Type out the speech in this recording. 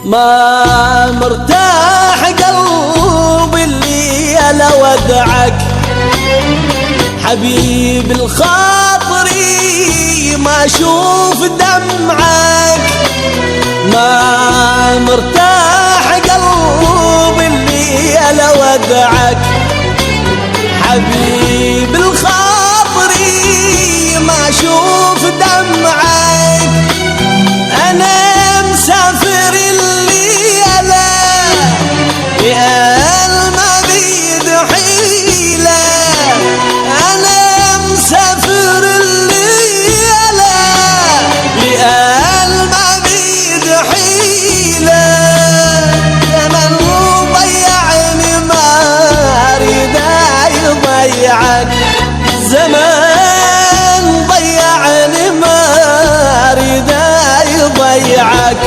ما مرتاح قلبي اللي انا ودعك حبيب الخاطري ما اشوف دمعك. ما مرتاح قلبي اللي انا ودعك حبيب الخاطري ما اشوف دمعك. انا مسافر الليلة يا المبيد حيلة. انا مسافر الليلة يا المبيد حيلة. زمن ضيعني ما اريد يضيعك. زمان ضيعني ما اريد يضيعك.